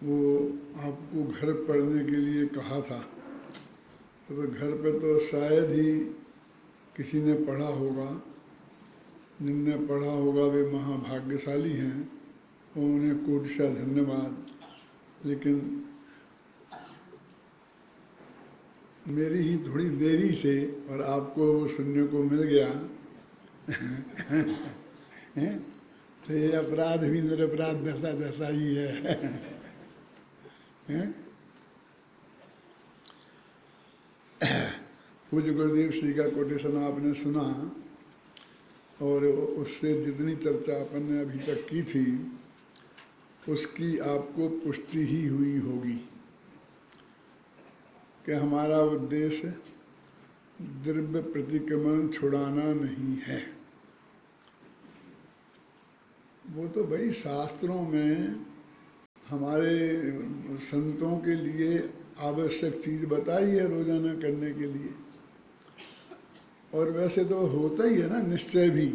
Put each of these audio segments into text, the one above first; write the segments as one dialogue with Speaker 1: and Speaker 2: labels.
Speaker 1: वो आपको घर पढ़ने के लिए कहा था, तो घर पे तो शायद ही किसी ने पढ़ा होगा। जिनने पढ़ा होगा वे महाभाग्यशाली हैं, उन्हें कोटिशा धन्यवाद। लेकिन मेरी ही थोड़ी देरी से और आपको वो सुनने को मिल गया तो ये अपराध भी निरपराध दशा दशा ही है। पूज्य गुरुदेव श्री का कोटेशन आपने सुना, और उससे जितनी चर्चा अपन ने अभी तक की थी उसकी आपको पुष्टि ही हुई होगी कि हमारा उद्देश्य द्रव्य प्रतिक्रमण छुड़ाना नहीं है। वो तो भाई शास्त्रों में हमारे संतों के लिए आवश्यक चीज़ बताई है रोजाना करने के लिए, और वैसे तो होता ही है ना निश्चय भी।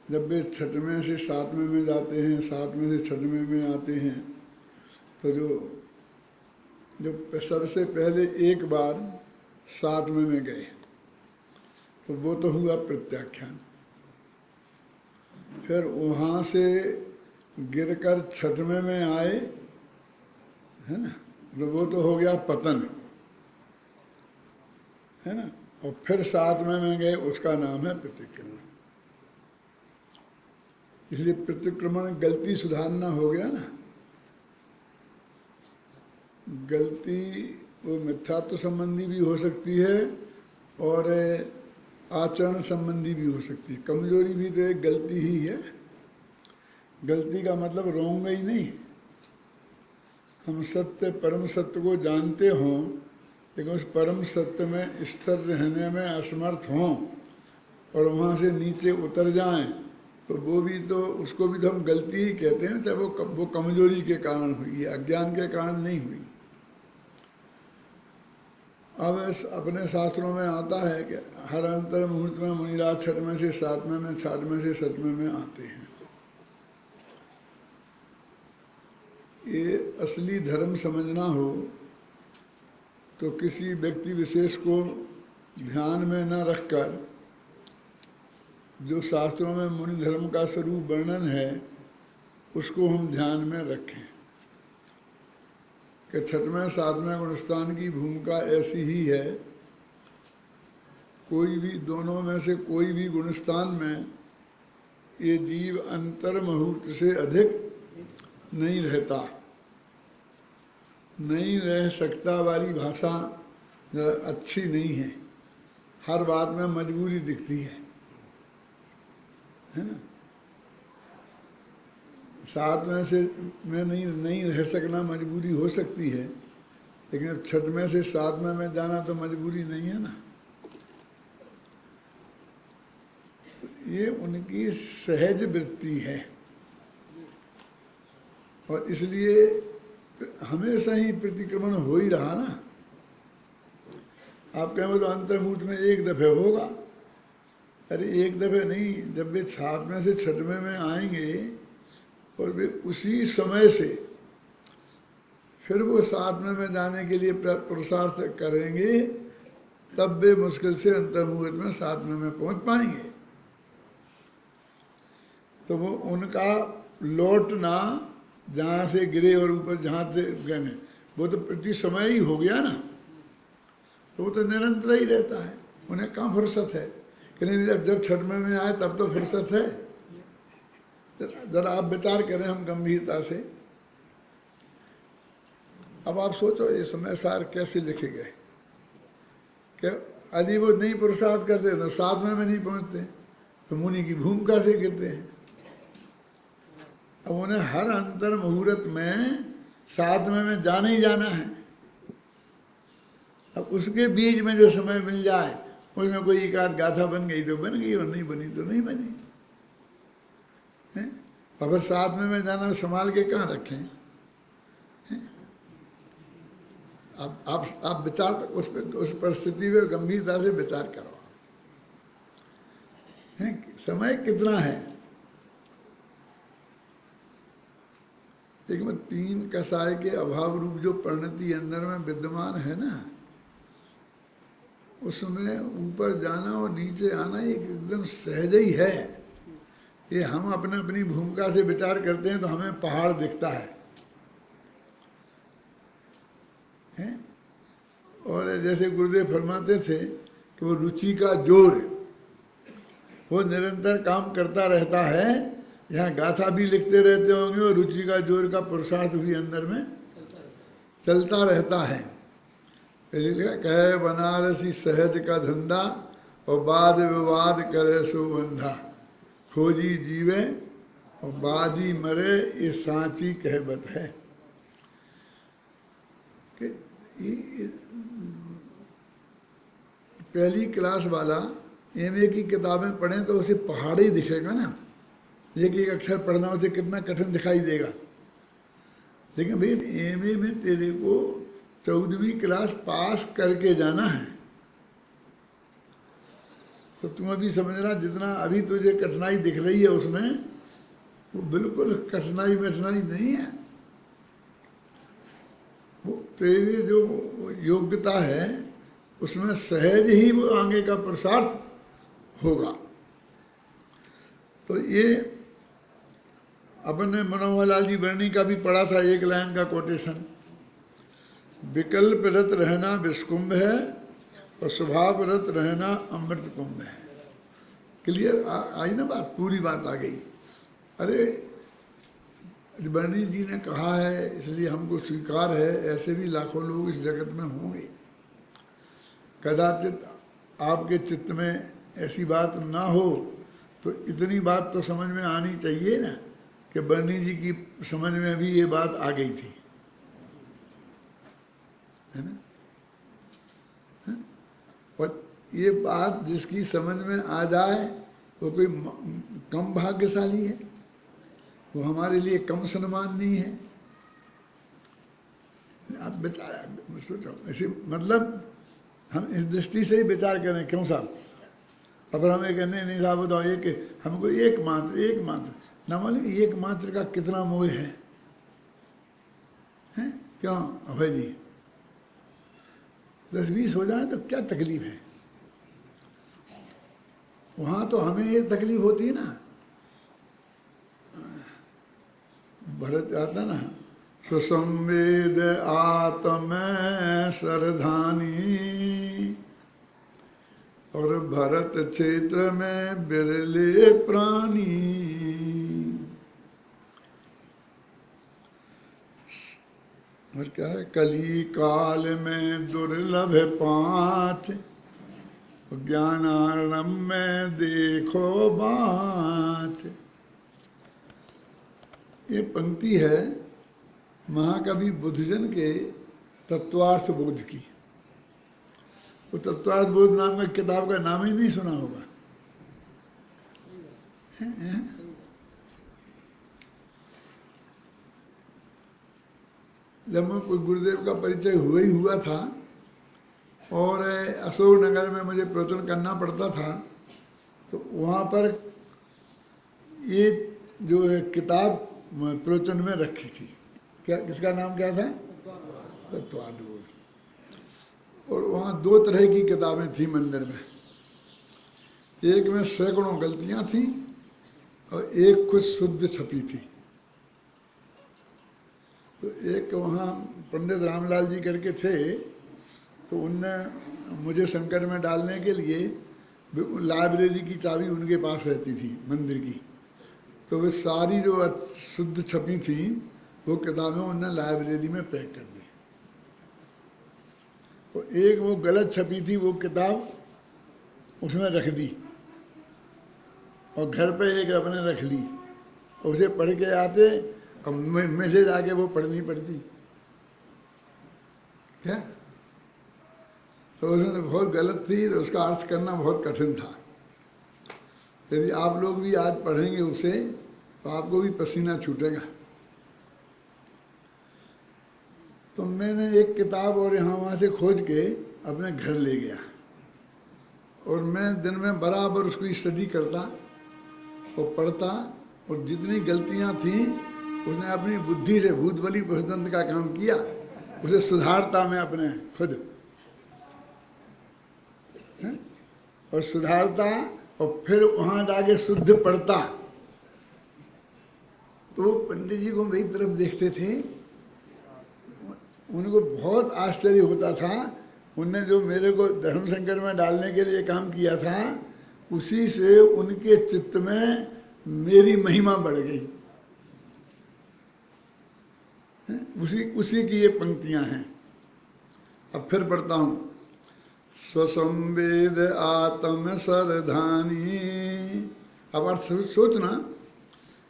Speaker 1: जब वे छठवें से सातवें में जाते हैं, सातवें से छठवें में आते हैं, तो जो सबसे पहले एक बार सातवें में गए तो वो तो हुआ प्रत्याख्यान। फिर वहाँ से गिरकर छठवें में आए, है ना, तो वो तो हो गया पतन, है ना। और फिर सातवें में गए, उसका नाम है प्रतिक्रमण। इसलिए प्रतिक्रमण गलती सुधारना हो गया ना। गलती वो मिथ्यात्व संबंधी भी हो सकती है और आचरण संबंधी भी हो सकती है। कमजोरी भी तो एक गलती ही है। गलती का मतलब रोंगे ही नहीं। हम सत्य परम सत्य को जानते हों लेकिन उस परम सत्य में स्थिर रहने में असमर्थ हों और वहाँ से नीचे उतर जाएं, तो वो भी तो, उसको भी तो हम गलती ही कहते हैं, चाहे वो कमजोरी के कारण हुई है, अज्ञान के कारण नहीं हुई। अब अपने शास्त्रों में आता है कि हर अंतर मुहूर्त में मुनिराज छठवें से सातवें में, छठवें से सतवें में आते हैं। ये असली धर्म समझना हो तो किसी व्यक्ति विशेष को ध्यान में न रखकर जो शास्त्रों में मुनि धर्म का स्वरूप वर्णन है उसको हम ध्यान में रखें कि छठवें सातवें गुणस्थान की भूमिका ऐसी ही है। कोई भी दोनों में से कोई भी गुणस्थान में ये जीव अंतर मुहूर्त से अधिक नहीं रहता, नहीं रह सकता वाली भाषा अच्छी नहीं है। हर बात में मजबूरी दिखती है ना। सातवें से में नहीं रह सकना मजबूरी हो सकती है, लेकिन अब छठवें से सातवें में जाना तो मजबूरी नहीं है ना। ये उनकी सहज वृत्ति है और इसलिए हमेशा ही प्रतिक्रमण हो ही रहा ना। आप कहेंगे तो अंतर्मुहूर्त में एक दफे होगा। अरे एक दफे नहीं, जब वे सातवें से छठवें में आएंगे और वे उसी समय से फिर वो सातवें में जाने के लिए पुरुषार्थ करेंगे, तब वे मुश्किल से अंतर्मुहूर्त में सातवें में पहुंच पाएंगे। तो वो उनका लौटना जहाँ से गिरे और ऊपर जहाँ से गए वो तो प्रति समय ही हो गया ना। तो वो तो निरंतर ही रहता है, उन्हें कहाँ फुर्सत है कि नहीं। जब छठवें में आए तब तो फुर्सत है। जरा आप विचार करें हम गंभीरता से। अब आप सोचो ये समय सार कैसे लिखे गए कि यदि वो नहीं पुरुषार्थ करते तो सातवें में नहीं पहुँचते, तो मुनि की भूमिका से गिरते हैं। अब उन्हें हर अंतर मुहूर्त में सातवें में जाना ही जाना है। अब उसके बीच में जो समय मिल जाए उसमें कोई एक आध गाथा बन गई तो बन गई और नहीं बनी तो नहीं बनी है। और फिर सातवें में जाना संभाल के कहाँ रखें है? आप विचार तक उस परिस्थिति में गंभीरता से विचार करो है? समय कितना है। लेकिन वो तीन कसाय के अभाव रूप जो परिणति अंदर में विद्यमान है ना, उसमें ऊपर जाना और नीचे आना एक एकदम सहज ही है। ये हम अपने अपनी भूमिका से विचार करते हैं तो हमें पहाड़ दिखता है, हैं? और जैसे गुरुदेव फरमाते थे कि वो रुचि का जोर वो निरंतर काम करता रहता है। यहाँ गाथा भी लिखते रहते होंगे और रुचि का जोर का पुरुषार्थ भी अंदर में चलता रहता है। कहे बनारसी सहज का धंधा और वाद विवाद करे सो बंधा, खोजी जीवे और वादी मरे ये सांची कहबत है। कि पहली क्लास वाला एमए की किताबें पढ़ें तो उसे पहाड़ ही दिखेगा ना, एक एक अक्षर पढ़ना उसे कितना कठिन दिखाई देगा। लेकिन भाई एमए में तेरे को 14वीं क्लास पास करके जाना है, तो तुम अभी समझना जितना अभी तुझे कठिनाई दिख रही है उसमें वो बिल्कुल कठिनाई नहीं है। वो तेरी जो योग्यता है उसमें सहज ही वो आगे का पुरुषार्थ होगा। तो ये अपन ने मनोहर लाल जी वर्णी का भी पढ़ा था, एक लाइन का कोटेशन, विकल्प रत रहना विषकुंभ है और स्वभाव रत रहना अमृत कुंभ है। क्लियर आई ना बात, पूरी बात आ गई। अरे वर्णी जी ने कहा है इसलिए हमको स्वीकार है, ऐसे भी लाखों लोग इस जगत में होंगे। कदाचित आपके चित्त में ऐसी बात ना हो तो इतनी बात तो समझ में आनी चाहिए ना कि वर्णी जी की समझ में भी ये बात आ गई थी, है ना? और ये बात जिसकी समझ में आ जाए वो कोई कम भाग्यशाली है, वो हमारे लिए कम सम्माननीय है। आप बेचारा सोचो ऐसे, मतलब हम इस दृष्टि से ही विचार करें, क्यों साहब? अगर हमें कहने नहीं साहब बताओ ये कि हमको एक मात्र ना मालूम एक मात्र का कितना मोह है, हैं? क्यों अभय जी 10-20 हो जाए तो क्या तकलीफ है? वहाँ तो हमें ये तकलीफ होती है ना, भरत आता ना, सुसंवेद आत्म सरधानी और भरत क्षेत्र में बिरले प्राणी। और क्या है, कली काल में दुर्लभ 5 ज्ञानार्णव में देखो 5। ये पंक्ति है महाकवि बुद्धजन के तत्वार्थ बोध की। वो तत्वार्थ बोध नाम का किताब का नाम ही नहीं सुना होगा। जब मैं कोई गुरुदेव का परिचय हुआ था और अशोक नगर में मुझे प्रवचन करना पड़ता था, तो वहाँ पर ये जो किताब प्रवचन में रखी थी, क्या किसका नाम क्या था? तत्वार्थ बोध। और वहाँ 2 तरह की किताबें थी मंदिर में, एक में सैकड़ों गलतियाँ थी और एक कुछ शुद्ध छपी थी। तो एक वहाँ पंडित रामलाल जी करके थे, तो उनने मुझे संकट में डालने के लिए लाइब्रेरी की चाबी उनके पास रहती थी मंदिर की, तो वे सारी जो शुद्ध छपी थी वो किताबें उन्होंने लाइब्रेरी में पैक कर दी। तो एक वो गलत छपी थी वो किताब उसमें रख दी और घर पे एक अपने रख ली, उसे पढ़ के आते और मैसेज आके वो पढ़नी पड़ती क्या। तो उसमें बहुत गलत थी, तो उसका अर्थ करना बहुत कठिन था। यदि आप लोग भी आज पढ़ेंगे उसे तो आपको भी पसीना छूटेगा। तो मैंने एक किताब और यहाँ वहाँ से खोज के अपने घर ले गया और मैं दिन में बराबर उसको स्टडी करता और पढ़ता, और जितनी गलतियाँ थी उसने अपनी बुद्धि से भूत बलि पशुतंत्र का काम किया, उसे सुधारता मैं अपने खुद, है? और सुधारता और फिर वहाँ जाके शुद्ध पड़ता। तो पंडित जी को मेरी तरफ देखते थे, उनको बहुत आश्चर्य होता था। उनने जो मेरे को धर्म संकट में डालने के लिए काम किया था, उसी से उनके चित्त में मेरी महिमा बढ़ गई। उसी की ये पंक्तियां हैं। अब फिर पढ़ता हूँ। स्वसंवेद आत्म सरधानी। अब अर्थ सोचना,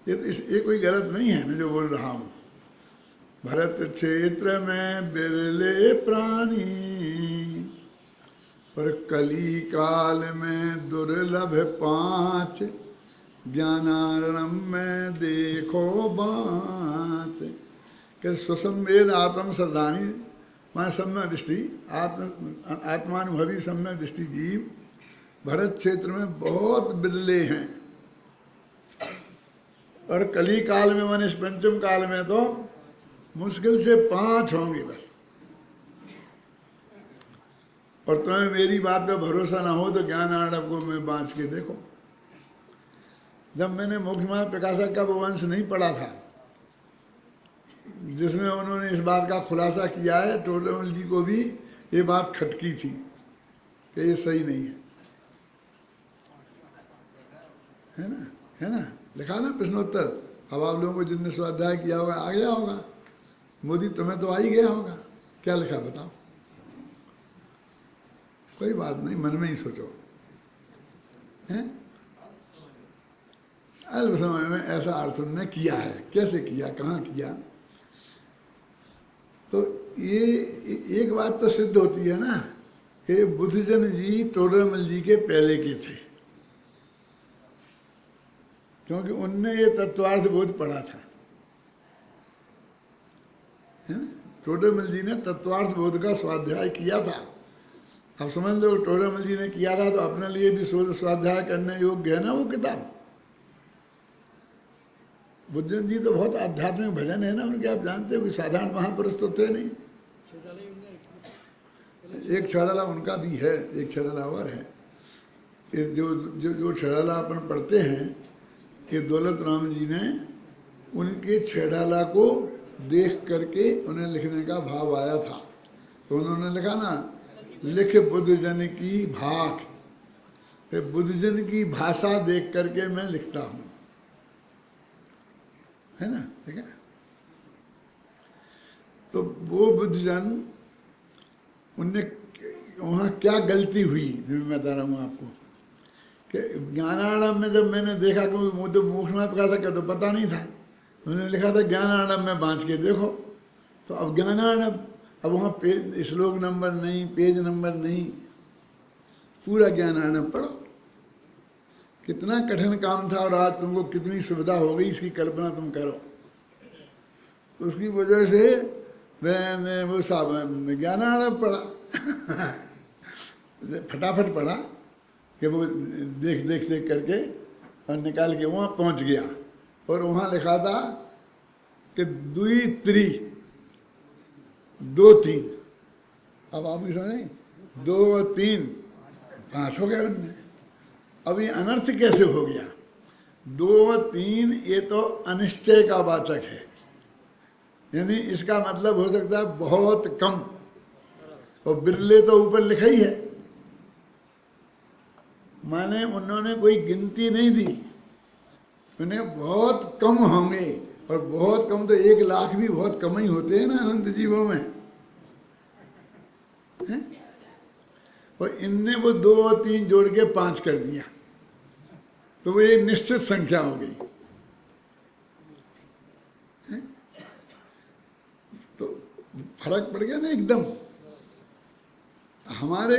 Speaker 1: ये कोई गलत नहीं है मैं जो बोल रहा हूँ। भरत क्षेत्र में बिरले प्राणी, पर कली काल में दुर्लभ 5, ज्ञानारणम में देखो बात। कि स्वसंवेद आत्म सरदानी माने सम्यक दृष्टि, आत्मानुभवी सम्यक दृष्टि जीव भरत क्षेत्र में बहुत बिरले हैं। और कली काल में माने इस पंचम काल में तो मुश्किल से 5 होंगे बस। और तुम्हें मेरी बात पे भरोसा ना हो तो ज्ञान आड़व को मैं बाँच के देखो। जब मैंने मोक्षमार्ग प्रकाशक का वो वंश नहीं पढ़ा था, जिसमें उन्होंने इस बात का खुलासा किया है, टोडरमल जी को भी ये बात खटकी थी कि ये सही नहीं है ना, है ना, लिखा ना प्रश्नोत्तर। अब आप लोगों को जितने स्वाध्याय किया होगा आ गया होगा, मोदी तुम्हें तो आ ही गया होगा। क्या लिखा बताओ? कोई बात नहीं, मन में ही सोचो, हैं? अल्प समय में ऐसा अर्थ उन्होंने किया है। कैसे किया, कहाँ किया? तो ये एक बात तो सिद्ध होती है ना कि बुद्धजन जी टोडरमल जी के पहले के थे, क्योंकि उनने ये तत्वार्थ बोध पढ़ा था, है ना। टोडरमल जी ने तत्वार्थ बोध का स्वाध्याय किया था। अब समझ लो टोडरमल जी ने किया था तो अपने लिए भी स्वाध्याय करने योग्य है ना वो किताब। बुद्धजन जी तो बहुत आध्यात्मिक भजन है ना उनके, आप जानते हो कि साधारण महापुरुष तो थे नहीं। एक छड़ाला उनका भी है, एक छड़ाला और है। जो जो जो छड़ाला अपन पढ़ते हैं कि दौलत राम जी ने उनके छड़ाला को देख करके उन्हें लिखने का भाव आया था। तो उन्होंने लिखा ना, लिख बुद्धजन की भाख। फिर बुद्धजन की भाषा देख करके मैं लिखता हूँ, है ना, ठीक है। तो वो बुद्धजन, उनने वहाँ क्या गलती हुई मैं बता रहा हूँ आपको कि ज्ञानानंद में जब मैंने देखा कि वो तो मोक्ष में प्रकाशक का तो पता नहीं था, उन्होंने लिखा था ज्ञानानंद में बाँच के देखो। तो अब ज्ञानानंद, अब वहाँ पेज श्लोक नंबर नहीं, पेज नंबर नहीं, पूरा ज्ञानानंद पढ़ो। कितना कठिन काम था और आज तुमको कितनी सुविधा हो गई, इसकी कल्पना तुम करो। उसकी वजह से मैंने वो साहब ज्ञानानंद पढ़ा फटाफट पढ़ा कि वो देख देख देख करके और निकाल के वहाँ पहुँच गया। और वहाँ लिखा था कि 2 3 2 3। अब आप भी समझे, 2 3 5 हो गया उनने। अब ये अनर्थ कैसे हो गया? 2 3 ये तो अनिश्चय का वाचक है, यानी इसका मतलब हो सकता है बहुत कम। और बिरले तो ऊपर लिखा ही है, माने उन्होंने कोई गिनती नहीं दी, उन्हें बहुत कम होंगे। और बहुत कम तो 1 लाख भी बहुत कम ही होते हैं ना अनंत जीवों में, है? और इनने वो 2 और 3 जोड़ के 5 कर दिया, तो वो एक निश्चित संख्या हो गई, है? तो फर्क पड़ गया ना एकदम। हमारे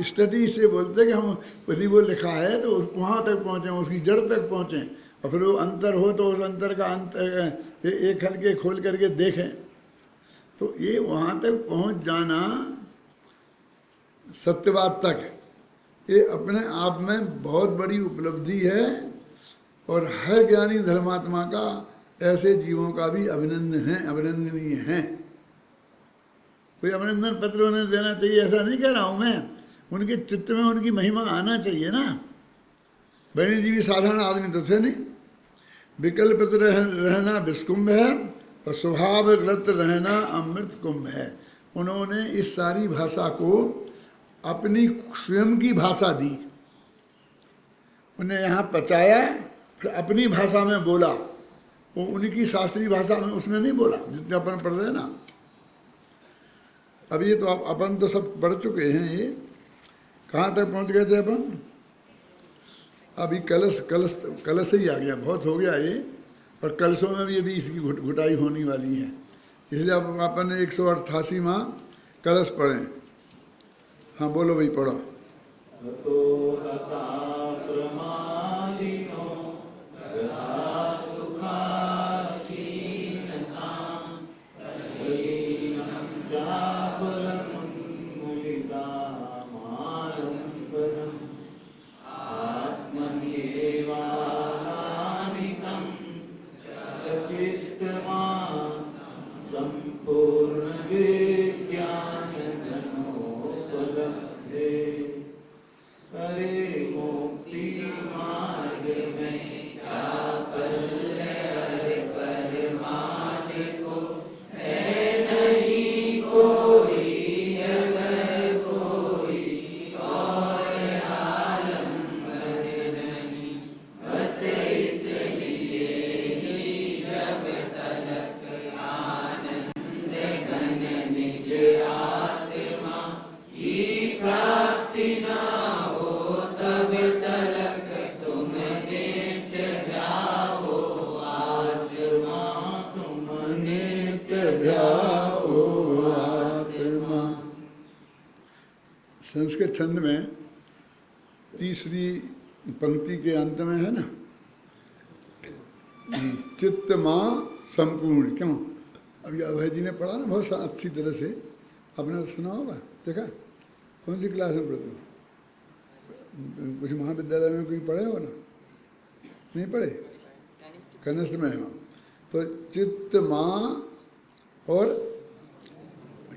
Speaker 1: स्टडी से बोलते कि हम यदि वो लिखा है तो वहाँ तक पहुँचे, उसकी जड़ तक पहुँचे, और फिर वो अंतर हो तो उस अंतर का अंतर एक हल्के खोल करके देखें। तो ये वहाँ तक पहुँच जाना सत्यवाद तक, ये अपने आप में बहुत बड़ी उपलब्धि है। और हर ज्ञानी धर्मात्मा का ऐसे जीवों का भी अभिनंदन है, अभिनंदनीय है। कोई अभिनंदन पत्र उन्हें देना चाहिए ऐसा नहीं कह रहा हूं मैं, उनके चित्त में उनकी महिमा आना चाहिए ना। बहनी जी भी साधारण आदमी तो थे नहीं। विकल्पित रहना विस्कुंभ है और स्वभावगत रहना अमृत कुंभ है। उन्होंने इस सारी भाषा को अपनी स्वयं की भाषा दी, उन्हें यहाँ पचाया, फिर अपनी भाषा में बोला। वो उनकी शास्त्रीय भाषा में उसने नहीं बोला जितने अपन पढ़ रहे ना। अब ये तो अपन तो सब पढ़ चुके हैं। ये कहाँ तक पहुँच गए थे अपन? अभी कलश कलश कलश ही आ गया, बहुत हो गया ये। और कलशों में भी अभी इसकी घुटाई होने वाली है, इसलिए अब अपन ने 188वां कलश पढ़े। हाँ बोलो भाई, पढ़ो। संस्कृत छंद में तीसरी पंक्ति के अंत में है ना, चित्त माँ संपूर्ण। क्यों? अभी अभय जी ने पढ़ा ना बहुत अच्छी तरह से, आपने सुना होगा, देखा? कौन सी क्लास में पढ़ते हो? कुछ महाविद्यालय में कोई पढ़े हो ना? नहीं पढ़े? कनिष्ठ में हो तो चित्त माँ और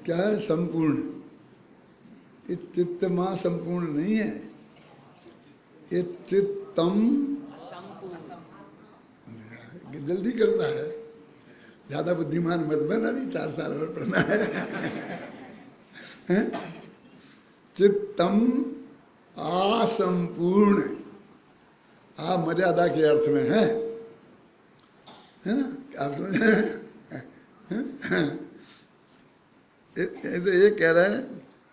Speaker 1: क्या है? संपूर्ण। ये चित्त माँ संपूर्ण नहीं है, ये चित्तम। जल्दी करता है, ज्यादा बुद्धिमान मत बन, अभी 4 साल और पढ़ना है। चित्तम असंपूर्ण, आ मर्यादा के अर्थ में है ना? आप समझे? तो ये कह रहे हैं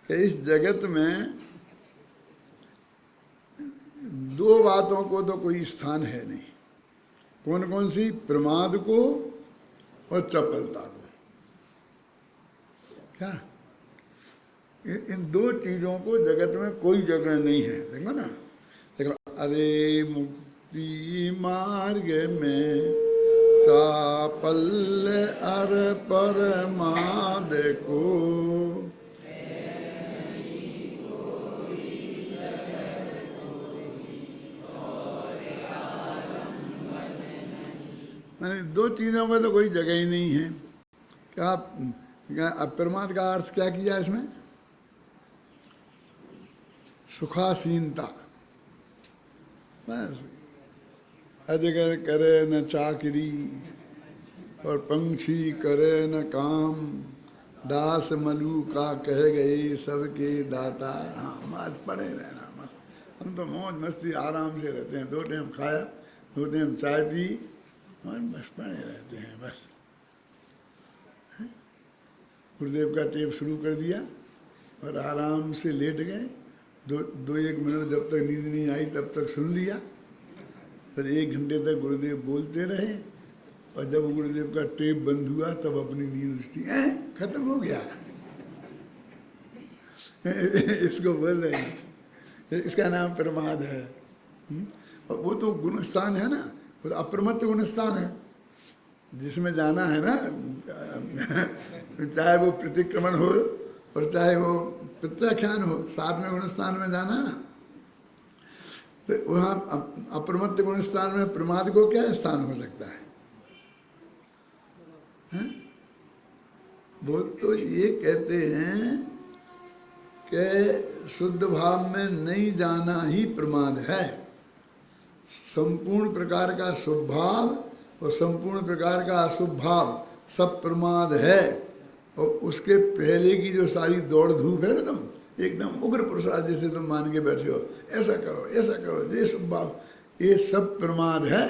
Speaker 1: कि इस जगत में 2 बातों को तो कोई स्थान है नहीं। कौन कौन सी? प्रमाद को और चपलता को। क्या? इन 2 चीजों को जगत में कोई जगह नहीं है। देखो ना, देखो, अरे मुक्ति मार्ग में साफल्य अर परमाद को, मैंने 2 चीजों में तो कोई जगह ही नहीं है। क्या अप्रमाद का अर्थ क्या किया इसमें? सुखासीनता। बस, अजगर करे न चाकरी और पंछी करे न काम, दास मलू का कह गए सबके दाता राम। आज पड़े रहना मस्त, हम तो मौज मस्ती आराम से रहते हैं। 2 टाइम खाया, 2 टाइम चाय पी और बस पड़े रहते हैं। बस गुरुदेव का टेप शुरू कर दिया और आराम से लेट गए। 2-1 मिनट जब तक नींद नहीं आई तब तक सुन लिया, फिर 1 घंटे तक गुरुदेव बोलते रहे, और जब गुरुदेव का टेप बंद हुआ तब अपनी नींद उठती है, खत्म हो गया। इसको बोल रहे हैं, इसका नाम प्रमाद है। और वो तो गुणस्थान है ना, वो तो अप्रमत्त गुणस्थान है जिसमें जाना है ना। चाहे वो प्रतिक्रमण हो और चाहे वो प्रत्याख्यान हो, साथ में गुणस्थान में जाना है ना। तो वहाँ अप्रमत्त गुणस्थान में प्रमाद को क्या स्थान हो सकता है? हैं? वो तो ये कहते हैं कि शुद्ध भाव में नहीं जाना ही प्रमाद है। संपूर्ण प्रकार का शुभ भाव और संपूर्ण प्रकार का अशुभ भाव सब प्रमाद है। और उसके पहले की जो सारी दौड़ धूप है ना, तुम एकदम उग्र प्रसाद जैसे तुम मान के बैठे हो, ऐसा करो ये शुभ भाव, ये सब प्रमाद है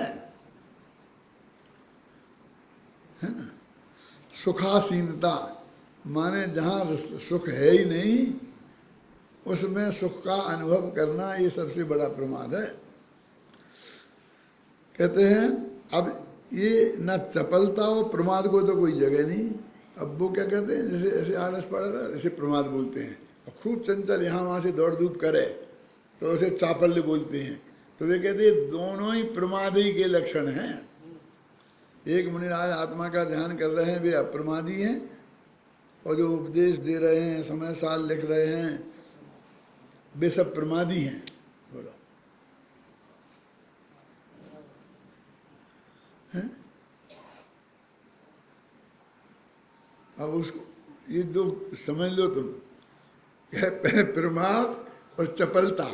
Speaker 1: ना। सुखासीनता माने जहाँ सुख है ही नहीं उसमें सुख का अनुभव करना, ये सबसे बड़ा प्रमाद है। कहते हैं अब ये न चपलता हो, प्रमाद को तो कोई जगह नहीं। अब वो क्या कहते हैं, जैसे ऐसे आलस पड़ रहा है ऐसे प्रमाद बोलते हैं। और खूब चंचल यहाँ वहाँ से दौड़ धूप करे तो उसे चापल्य बोलते हैं। तो वे कहते हैं दोनों ही प्रमाद ही के लक्षण हैं। एक मुनिराज आत्मा का ध्यान कर रहे हैं, वे अप्रमादी हैं, और जो उपदेश दे रहे हैं, समय साल लिख रहे हैं, वे सब प्रमादी हैं। बोलो हैं? अब उसको ये दो समझ लो तुम, प्रमाद और चपलता,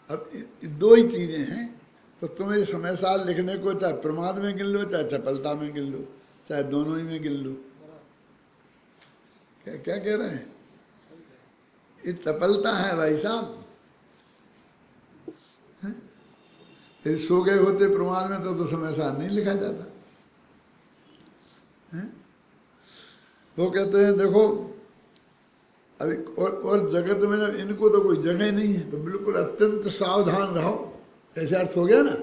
Speaker 1: अब दो ही चीजें हैं। तो तुम्हें समय साल लिखने को चाहे प्रमाद में गिन लो, चाहे चपलता में गिन लो, चाहे दोनों ही में गिन लो। क्या क्या कह रहे हैं, ये चपलता है भाई साहब। यदि सो गए होते प्रमाद में तो समय साल नहीं लिखा जाता है? वो कहते हैं देखो अभी और जगत में जब इनको तो कोई जगह नहीं है तो बिल्कुल अत्यंत सावधान रहो, ऐसा अर्थ हो गया ना।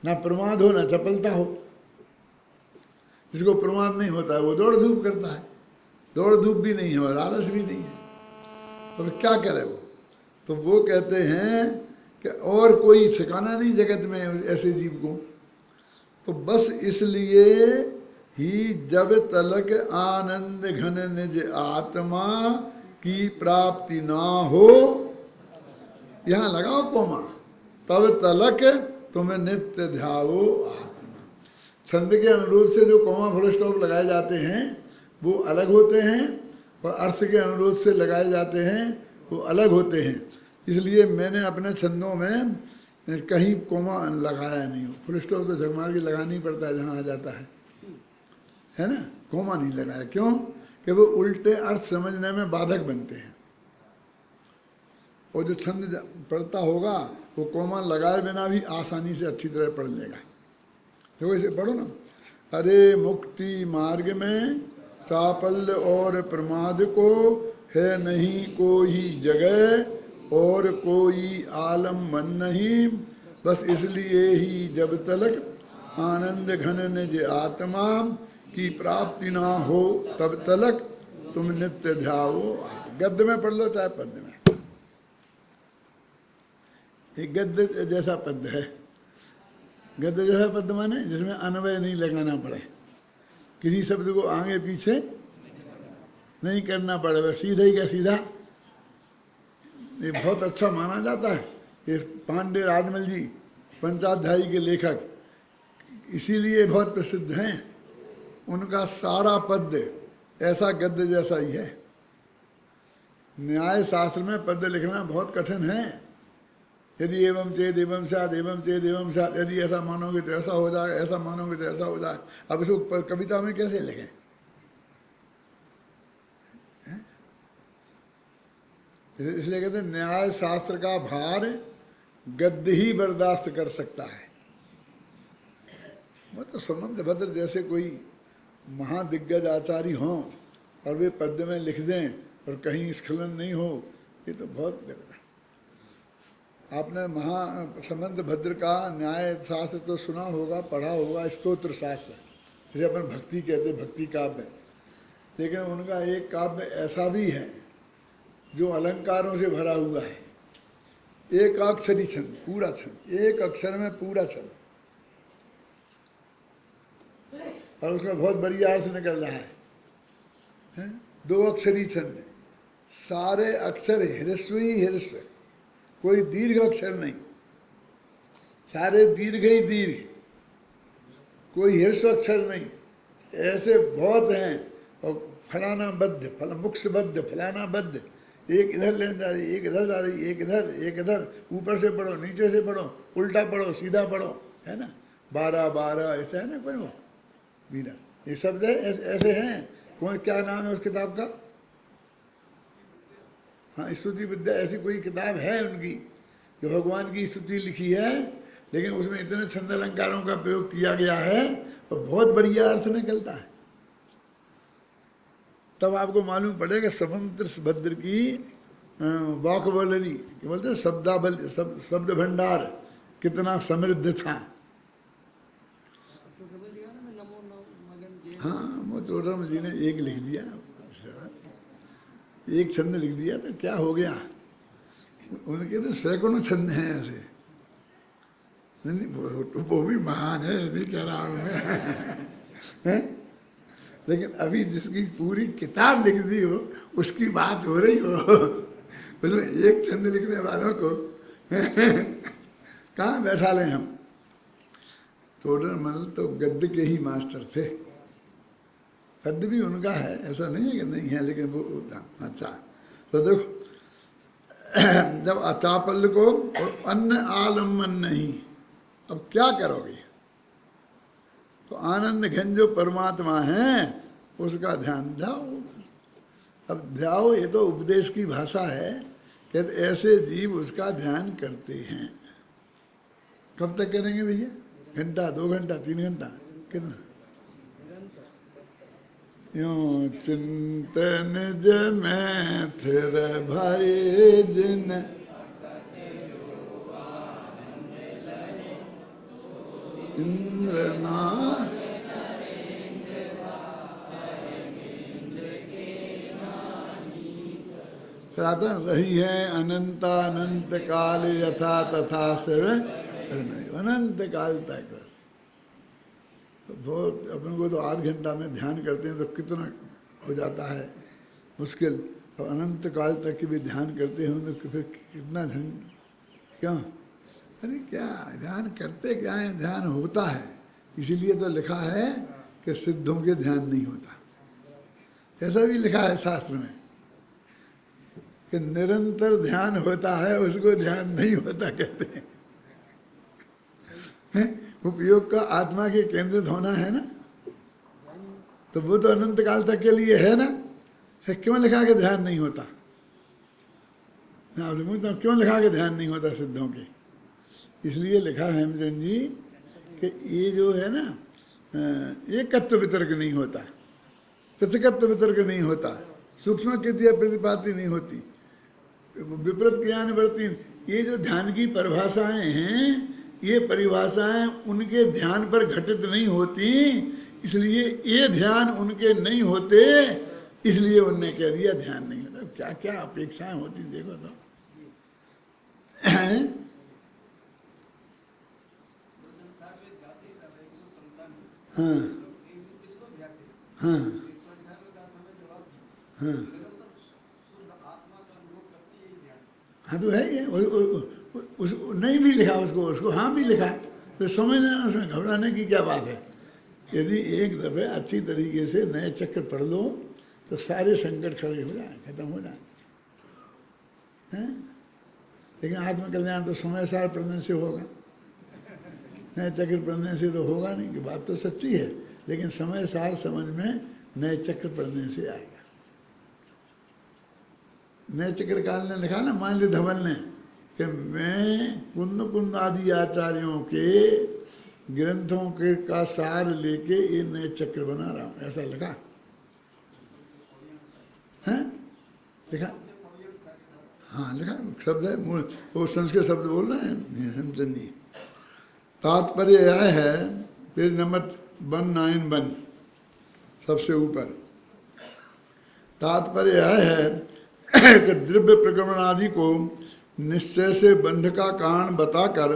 Speaker 1: ना प्रमाद हो ना चपलता हो। जिसको प्रमाद नहीं होता है वो दौड़ धूप करता है, दौड़ धूप भी नहीं है और आलस भी नहीं है, तो फिर क्या करे वो। तो वो कहते हैं कि और कोई ठिकाना नहीं जगत में ऐसे जीव को। तो बस इसलिए ही जब तलक आनंद घन निज आत्मा की प्राप्ति ना हो, यहाँ लगाओ कोमा, तब तलक तुम्हें नित्य ध्याओ आत्मा। छंद के अनुरोध से जो कोमा फुल स्टॉप लगाए जाते हैं वो अलग होते हैं, और अर्थ के अनुरोध से लगाए जाते हैं वो अलग होते हैं। इसलिए मैंने अपने छंदों में कहीं कोमा लगाया नहीं हो। फुल स्टॉप तो झकमार के लगाना ही पड़ता है जहाँ आ जाता है ना। कोमा नहीं लगाया, क्यों कि वो उल्टे अर्थ समझने में बाधक बनते हैं। और जो छंद पढ़ता होगा वो कोमा लगाए बिना भी आसानी से अच्छी तरह पढ़ लेगा। देखो इसे पढ़ो ना, अरे मुक्ति मार्ग में चापल्य और प्रमाद को है नहीं कोई जगह, और कोई आलम्बन नहीं। बस इसलिए ही जब तलक आनंद घन निज आत्मा की प्राप्ति ना हो, तब तलक तुम नित्य ध्याओ। गद्य में पढ़ लो चाहे पद्य में, एक गद्य जैसा पद्य है। गद्य जैसा पद्य माने जिसमें अन्वय नहीं लगाना पड़े, किसी शब्द को आगे पीछे नहीं करना पड़े, बस सीधा ही का सीधा। ये बहुत अच्छा माना जाता है। ये पांडे राजमल जी पंचाध्यायी के लेखक इसीलिए बहुत प्रसिद्ध हैं। उनका सारा पद्य ऐसा गद्य जैसा ही है। न्याय शास्त्र में पद्य लिखना बहुत कठिन है। यदि एवं चेद एवं साथ एवं चेद एवं साथ, यदि ऐसा मानोगे तो ऐसा हो जाएगा, ऐसा मानोगे तो ऐसा हो जाएगा। अब इसको कविता में कैसे लिखें? इसलिए कहते हैं न्याय शास्त्र का भार गद्य ही बर्दाश्त कर सकता है। वो तो संबंध भद्र जैसे कोई महादिग्गज आचार्य हों और वे पद्य में लिख दें और कहीं स्खलन नहीं हो, ये तो बहुत गलत है। आपने संबंध भद्र का न्याय शास्त्र तो सुना होगा, पढ़ा होगा, स्तोत्र शास्त्र जैसे अपन भक्ति कहते, भक्ति काव्य। लेकिन उनका एक काव्य ऐसा भी है जो अलंकारों से भरा हुआ है। एक अक्षरी छंद, पूरा छंद, एक अक्षर में पूरा छंद, और उसका बहुत बढ़िया अर्थ निकल रहा है। दो अक्षरी छंद, सारे अक्षर ह्रस्व ही ह्रस्व, कोई दीर्घ अक्षर नहीं, सारे दीर्घ ही दीर्घ, कोई ह्रस्व अक्षर नहीं, ऐसे बहुत हैं। और फलाना बद्ध, फला मुक्ष बद्ध, फलाना बद्ध, एक इधर लेने जा रही, एक इधर जा रही, एक इधर, एक इधर, ऊपर से पढ़ो, नीचे से पढ़ो, उल्टा पढ़ो, सीधा पढ़ो, है ना, 12-12 ऐसा है ना कोई वो मीरा, ये शब्द है ऐसे हैं। कौन, क्या नाम है उस किताब का? हाँ, स्तुति विद्या, ऐसी कोई किताब है उनकी जो भगवान की स्तुति लिखी है, लेकिन उसमें इतने छंद अलंकारों का प्रयोग किया गया है और बहुत बढ़िया अर्थ निकलता है। तब आपको मालूम पड़ेगा स्वतंत्र भद्र की वाकबलरी, क्या बोलते हैं, शब्द भंडार कितना समृद्ध था। हाँ, वो चोटराम जी ने एक लिख दिया, एक छंद लिख दिया तो क्या हो गया। उनके तो सैकड़ों छंद हैं ऐसे। नहीं, वो भी महान है, नहीं कह रहा हूँ मैं लेकिन अभी जिसकी पूरी किताब लिख दी हो उसकी बात हो रही हो, उसमें एक छंद लिखने वालों को कहाँ बैठा लें हम। तोडरमल तो गद्य के ही मास्टर थे, पद भी उनका है, ऐसा नहीं है कि नहीं है, लेकिन वो अच्छा। तो देखो, जब अचापल को और अन्न आलम्बन नहीं, अब क्या करोगे? तो आनंद घन जो परमात्मा है उसका ध्यान ध्याओ। अब ध्याओ ये तो उपदेश की भाषा है कि ऐसे जीव उसका ध्यान करते हैं। कब तक करेंगे भैया? घंटा, 2 घंटा, 3 घंटा, कितना? यूं चिंतन में थिर भाई जिन इंद्रना, फिर आता रही है अनंतानंत काल यथा तथा सेव, अनंत काल तक। बस तो बहुत, अपन को तो 8 घंटा में ध्यान करते हैं तो कितना हो जाता है मुश्किल, और अनंत काल तक की भी ध्यान करते हैं तो फिर कितना ध्यान, क्यों? अरे क्या ध्यान करते क्या है, ध्यान होता है। इसीलिए तो लिखा है कि सिद्धों के ध्यान नहीं होता, ऐसा भी लिखा है शास्त्र में कि निरंतर ध्यान होता है उसको ध्यान नहीं होता कहते हैं। उपयोग का आत्मा के केंद्रित होना है ना, तो वो तो अनंत काल तक के लिए है ना, फिर क्यों लिखा के ध्यान नहीं होता? मैं आपसे पूछता हूँ, क्यों लिखा के ध्यान नहीं होता सिद्धों के? इसलिए लिखा है हेमचंद जी कि ये जो है ना, एकत्व वितर्क नहीं होता, पृथकत्व वितर्क नहीं होता, सूक्ष्म कृतिया प्रतिपाति नहीं होती, विपरीत ज्ञान वर्ती। ये जो ध्यान की परिभाषाएं हैं, ये परिभाषाएं उनके ध्यान पर घटित नहीं होती, इसलिए ये ध्यान उनके नहीं होते, इसलिए उनने कह दिया ध्यान नहीं होता। क्या क्या अपेक्षाएं होती देखो तो। हाँ हाँ हाँ हाँ, तो है ये उस नहीं भी लिखा उसको हाँ भी लिखा, तो समझ लेना, उसमें घबराने की क्या बात है। यदि एक दफे अच्छी तरीके से नए चक्र पढ़ लो तो सारे संकट खड़े हो जाए, खत्म हो जाए हैं। लेकिन आत्मकल्याण तो समय सार पढ़ने से होगा, नए चक्र पढ़ने से तो होगा नहीं। कि बात तो सच्ची है, लेकिन समय सार समझ में नए चक्र पढ़ने से आएगा। नए चक्रकाल ने लिखा ना, मान ली धवल ने कि मैं कुंद आदि आचार्यों के ग्रंथों के का सार लेके ये नए चक्र बना रहा हूँ, ऐसा लिखा है, लिखा हाँ, लिखा शब्द है, वो संस्कृत शब्द बोल रहे हैं हेमचंद जी। तात्पर्य यह है, पेज नंबर 191 सबसे ऊपर, तात्पर्य यह है कि द्रव्य प्रक्रमण आदि को निश्चय से बंध का कारण बताकर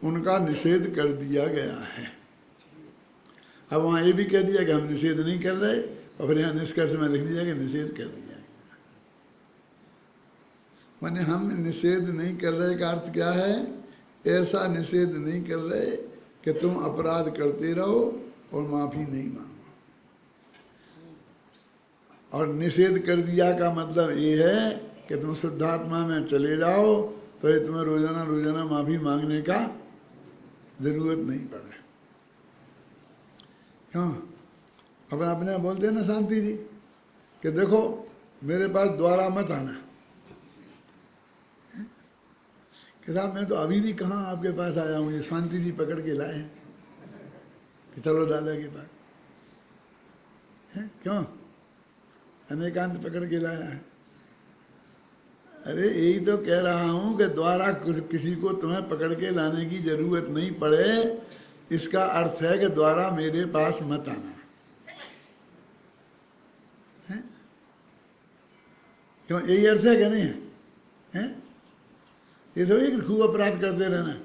Speaker 1: उनका निषेध कर दिया गया है। अब वहाँ ये भी कह दिया कि हम निषेध नहीं कर रहे, और फिर यहाँ निष्कर्ष में लिख दिया कि निषेध कर दिया। माने हम निषेध नहीं कर रहे का अर्थ क्या है? ऐसा निषेध नहीं कर रहे कि तुम अपराध करते रहो और माफ़ी नहीं मांगो। और निषेध कर दिया का मतलब ये है कि तुम शुद्धात्मा में चले जाओ तो ये तुम्हें रोजाना रोजाना माफी मांगने का जरूरत नहीं पड़े। क्यों? अपन अपने बोलते हैं ना शांति जी कि देखो मेरे पास द्वारा मत आना, कि साहब मैं तो अभी भी कहाँ आपके पास आया हूँ, ये शांति जी पकड़ के लाए हैं कि चलो दादा के पास है। क्यों? अनेकांत पकड़ के लाया है। अरे यही तो कह रहा हूँ कि द्वारा किसी को तुम्हें पकड़ के लाने की जरूरत नहीं पड़े, इसका अर्थ है कि द्वारा मेरे पास मत आना है। क्यों? यही अर्थ है कि नहीं है, है? ये थोड़ी कि खूब अपराध करते रहना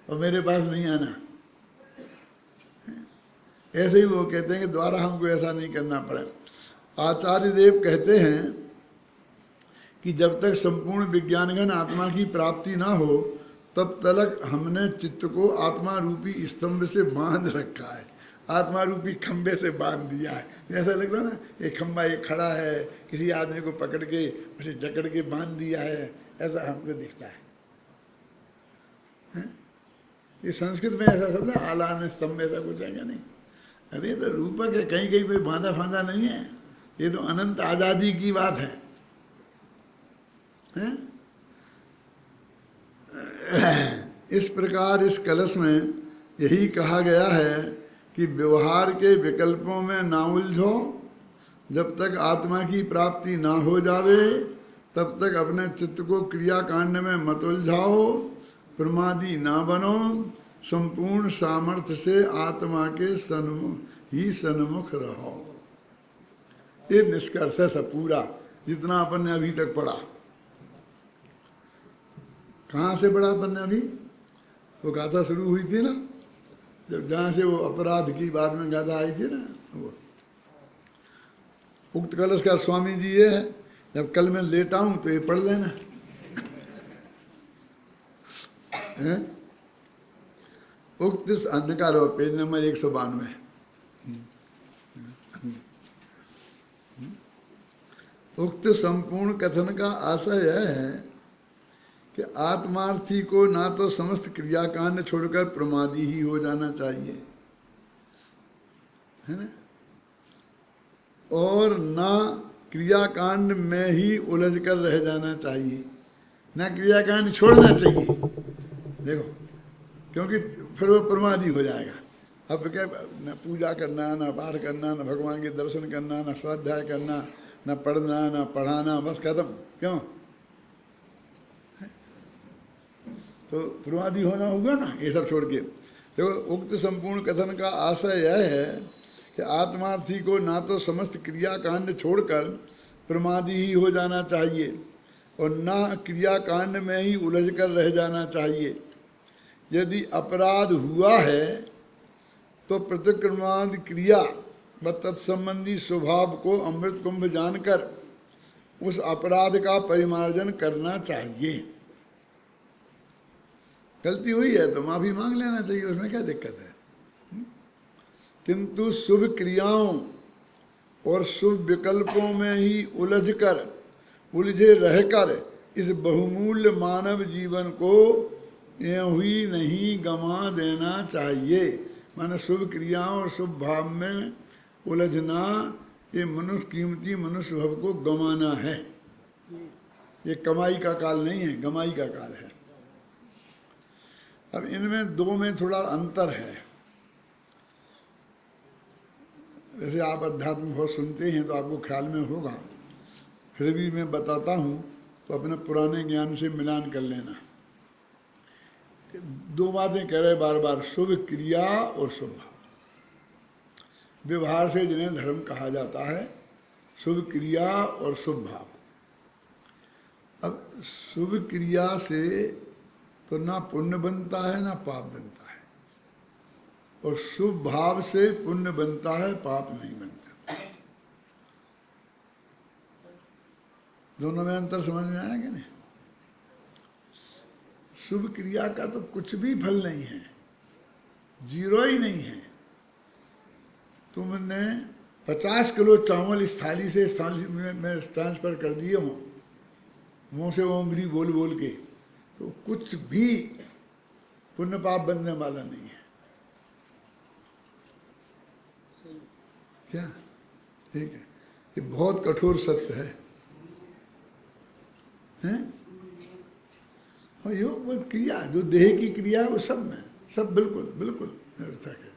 Speaker 1: और मेरे पास नहीं आना। ऐसे ही वो कहते हैं कि द्वारा हमको ऐसा नहीं करना पड़े। आचार्य देव कहते हैं कि जब तक संपूर्ण विज्ञानघन आत्मा की प्राप्ति ना हो तब तक हमने चित्त को आत्मा रूपी स्तंभ से बांध रखा है, आत्मा रूपी खंबे से बांध दिया है। ऐसा लगता है ना, एक खंबा एक खड़ा है, किसी आदमी को पकड़ के उसे जकड़ के बांध दिया है, ऐसा हमको दिखता है। ये संस्कृत में ऐसा शब्द है, आलान स्तंभ, ऐसा कुछ है क्या? नहीं। अरे तो रूपक है, कहीं कहीं कोई बांधा फांधा नहीं है, ये तो अनंत आजादी की बात है, हैं? इस प्रकार इस कलश में यही कहा गया है कि व्यवहार के विकल्पों में ना उलझो, जब तक आत्मा की प्राप्ति ना हो जावे तब तक अपने चित्त को क्रियाकांड में मत उलझाओ, प्रमादी ना बनो, संपूर्ण सामर्थ्य से आत्मा के सन्मुख रहो। ये निष्कर्ष है सब पूरा, जितना अपन ने अभी तक पढ़ा। कहाँ से पढ़ा अपन ने अभी? वो गाथा शुरू हुई थी ना, जब जहाँ से वो अपराध की बाद में गाथा आई थी ना, वो उक्त कलश का स्वामी जी ये है, जब कल मैं लेटा हूँ तो ये पढ़ लेना है। उक्त अन्नकार पेज नंबर 192। उक्त संपूर्ण कथन का आशय यह है कि आत्मार्थी को ना तो समस्त क्रियाकांड छोड़कर प्रमादी ही हो जाना चाहिए, है ना, और ना क्रियाकांड में ही उलझ कर रह जाना चाहिए, ना क्रियाकांड छोड़ना चाहिए। देखो, क्योंकि फिर वो प्रमादी हो जाएगा। अब क्या, न पूजा करना, न पाठ करना, न भगवान के दर्शन करना, न स्वाध्याय करना, न पढ़ना, न पढ़ाना, बस खत्म। क्यों? तो प्रमादी होना होगा ना, ये सब छोड़ के। देखो, उक्त संपूर्ण कथन का आशय यह है कि आत्मार्थी को ना तो समस्त क्रियाकांड छोड़कर प्रमादी ही हो जाना चाहिए और ना क्रियाकांड में ही उलझ कर रह जाना चाहिए। यदि अपराध हुआ है तो प्रतिक्रमणादि क्रिया व तत्संबंधी स्वभाव को अमृत कुंभ जानकर उस अपराध का परिमार्जन करना चाहिए। गलती हुई है तो माफी मांग लेना चाहिए, उसमें क्या दिक्कत है। किंतु शुभ क्रियाओं और शुभ विकल्पों में ही उलझे रहकर इस बहुमूल्य मानव जीवन को यूं ही नहीं गंवा देना चाहिए। माने शुभ क्रियाओं और शुभ भाव में उलझना, ये कीमती मनुष्य भाव को गंवाना है। ये कमाई का काल नहीं है, गमाई का काल है। अब इनमें दो में थोड़ा अंतर है। वैसे आप अध्यात्म बहुत सुनते हैं तो आपको ख्याल में होगा, फिर भी मैं बताता हूँ तो अपने पुराने ज्ञान से मिलान कर लेना। दो बातें कह रहे बार बार, शुभ क्रिया और शुभ भाव। व्यवहार से जिन्हें धर्म कहा जाता है, शुभ क्रिया और शुभ भाव। अब शुभ क्रिया से तो ना पुण्य बनता है ना पाप बनता है, और शुभ भाव से पुण्य बनता है, पाप नहीं बनता। दोनों में अंतर समझ में आया कि नहीं? शुभ क्रिया का तो कुछ भी फल नहीं है, जीरो ही नहीं है। तुमने 50 किलो चावल इस थाली से इस थाली में ट्रांसफर कर दिए हों मुँह से ओंगरी बोल बोल के, तो कुछ भी पुण्य पाप बनने वाला नहीं है। क्या ठीक है, ये बहुत कठोर सत्य है, हैं? और योग क्रिया जो देह की क्रिया है वो सब में, सब बिल्कुल बिल्कुल निरर्थक है,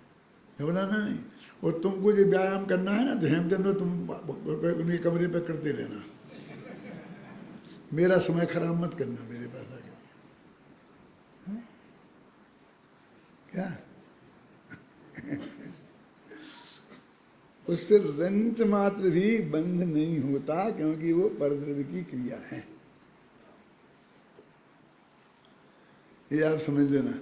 Speaker 1: घबराना नहीं। और तुमको जो व्यायाम करना है ना, तो हेमचंद्र तुम उनके कमरे पे करते रहना, मेरा समय खराब मत करना मेरे पास आके। क्या उससे रंच मात्र भी बंध नहीं होता, क्योंकि वो परद्रव्य की क्रिया है। ये आप समझ लेना।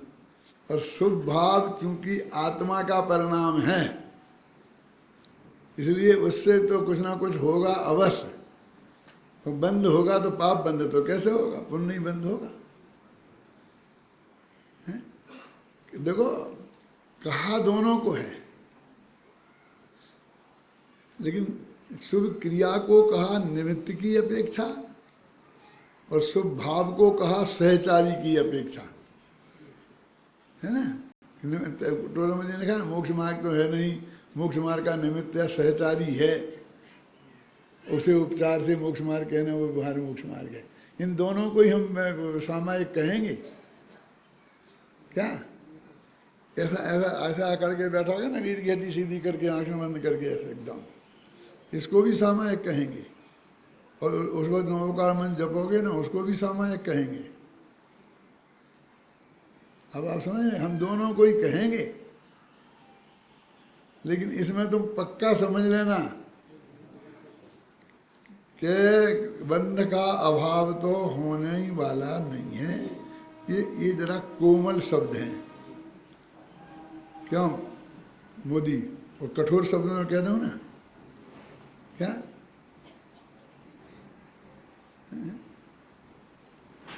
Speaker 1: और शुभ भाव चूंकि आत्मा का परिणाम है, इसलिए उससे तो कुछ ना कुछ होगा अवश्य। तो बंद होगा तो पाप बंद तो कैसे होगा, पुण्य नहीं बंद होगा। है? देखो कहा दोनों को है, लेकिन शुभ क्रिया को कहा निमित्त की अपेक्षा और शुभ भाव को कहा सहचारी की अपेक्षा, है ना। टोला में लिखा ना, मोक्ष मार्ग तो है नहीं, मोक्ष मार्ग का निमित्त या सहचारी है, उसे उपचार से मोक्ष मार्ग कहना वो व्यवहार मोक्ष मार्ग है। इन दोनों को ही हम सामायिक कहेंगे क्या? ऐसा ऐसा ऐसा करके बैठा होगा ना, रीढ़ की हड्डी सीधी करके आंखें बंद करके ऐसे एकदम, इसको भी सामायिक कहेंगे। और उस वक्त नमोकार मंत्र जपोगे ना, उसको भी सामायिक कहेंगे। अब आप समझ रहे, हम दोनों को ही कहेंगे, लेकिन इसमें तुम पक्का समझ लेना कि बंध का अभाव तो होने ही वाला नहीं है। ये जरा कोमल शब्द हैं, क्यों मोदी, और कठोर शब्दों में कह दो ना, क्या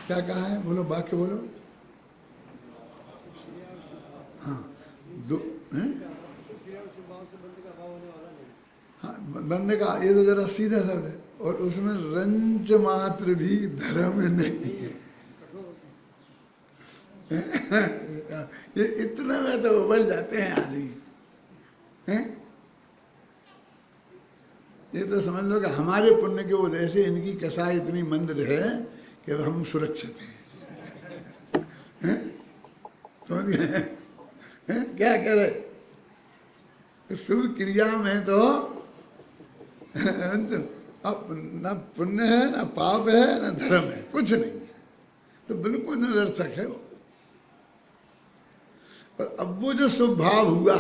Speaker 1: क्या कहा है, बोलो वाक्य बोलो। हाँ हाँ, बंद का ये तो जरा सीधा शब्द है, और उसमें रंच मात्र भी धर्म नहीं है। ये इतना में तो उबल जाते हैं आदमी, हैं? ये तो समझ लो कि हमारे पुण्य के वजह से इनकी कसाई इतनी मंद है कि हम सुरक्षित हैं। समझ गए? क्या करे, शुभ क्रिया में तो अब ना पुण्य है ना पाप है ना धर्म है, कुछ नहीं है, तो बिल्कुल निरर्थक है वो। और अब वो जो शुभ भाव हुआ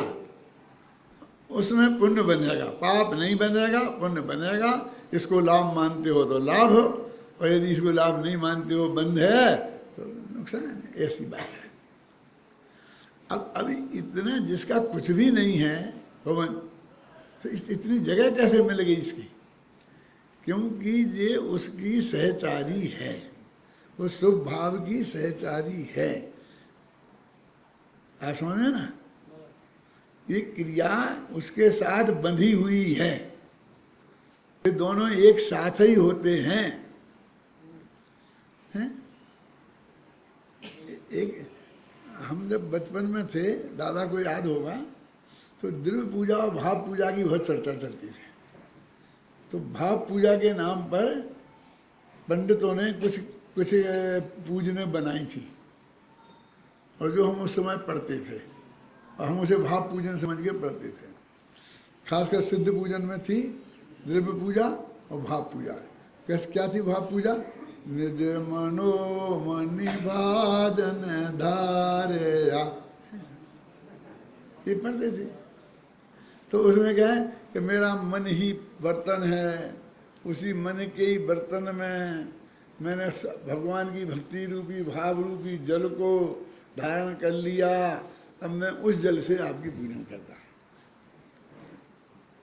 Speaker 1: उसमें पुण्य बनेगा, पाप नहीं बनेगा, पुण्य बनेगा। इसको लाभ मानते हो तो लाभ हो, और यदि इसको लाभ नहीं मानते हो, बंद है, तो नुकसान है। ऐसी बात है। अब अभी इतना जिसका कुछ भी नहीं है पवन, तो इतनी जगह कैसे मिल गई इसकी? क्योंकि ये उसकी सहचारी है, वो शुभ भाव की सहचारी है। आप समझे ना, ये क्रिया उसके साथ बंधी हुई है, ये दोनों एक साथ ही होते हैं, हैं? एक हम जब बचपन में थे, दादा को याद होगा, तो द्रव्य पूजा और भाव पूजा की बहुत चर्चा चलती थी। तो भाव पूजा के नाम पर पंडितों ने कुछ कुछ पूजने बनाई थी, और जो हम उस समय पढ़ते थे, और हम उसे भाव पूजन समझ के पढ़ते थे। खासकर सिद्ध पूजन में थी द्रव्य पूजा और भाव पूजा। क्या थी भाव पूजा? निज मनो मनि भाजन धारे, ये पढ़ते थे। तो उसमें क्या है कि मेरा मन ही बर्तन है, उसी मन के ही बर्तन में मैंने भगवान की भक्ति रूपी भाव रूपी जल को धारण कर लिया, अब मैं उस जल से आपकी पूजन करता।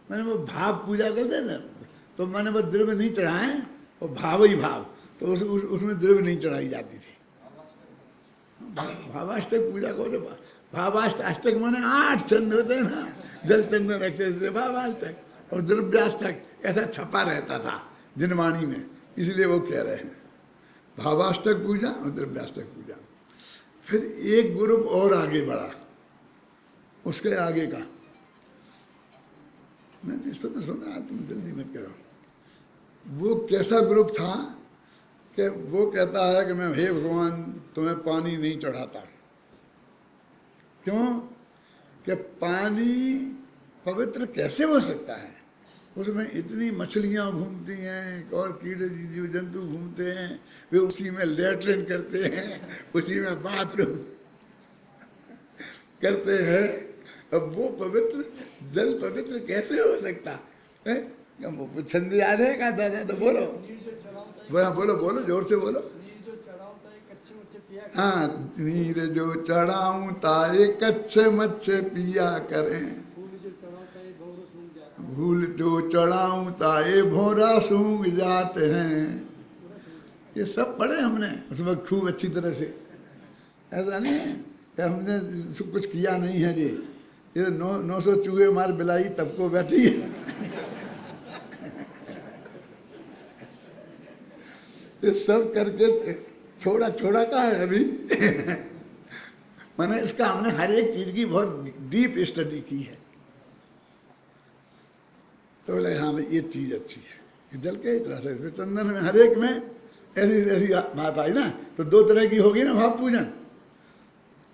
Speaker 1: मैंने वो भाव पूजा करते ना, तो मैंने वो द्रव्य नहीं चढ़ाए, और भाव ही भाव, तो उसमें द्रव्य नहीं चढ़ाई जाती थी। भावाष्टक पूजा को, भावाष्टक माने 8 चंद होते हैं ना, जल चंदन रखते थे, भावाष्टक और द्रव्याष्टक ऐसा छपा रहता था जिनवाणी में, इसलिए वो कह रहे हैं भावाष्टक पूजा और द्रव्याष्टक पूजा। फिर एक ग्रुप और आगे बढ़ा, उसके आगे का मैंने सुना, तुम जल्दी मत करो। वो कैसा ग्रुप था कि वो कहता है कि मैं हे भगवान तुम्हें पानी नहीं चढ़ाता। क्यों? कि पानी पवित्र कैसे हो सकता है? उसमें इतनी मछलियाँ घूमती हैं और कीड़े जीव जंतु घूमते हैं, वे उसी में लेटरिन करते हैं, उसी में बाथरूम करते हैं। अब वो पवित्र जल पवित्र कैसे हो सकता है? वो छंद याद है क्या दादा? तो बोलो बोलो बोलो जोर से बोलो। हाँ, नीर जो चढ़ाऊं ताए कच्चे मच्छे पिया करें, भूल जो चढ़ाऊं ताए भोरा सूंघ जाते हैं। ये सब पढ़े हमने उसमें खूब अच्छी तरह से। ऐसा नहीं है कि हमने कुछ किया नहीं है जी। ये 900 चूहे मार बिलाई तब को बैठी है। ये सब करके छोड़ा कहाँ है अभी? मैंने इसका हमने हर एक चीज की बहुत डीप स्टडी की है। तो बोले हाँ भाई ये चीज अच्छी है, जल के तरह से इसमें चंदन में हर एक में ऐसी ऐसी बात आई ना। तो दो तरह की होगी ना भाव पूजन।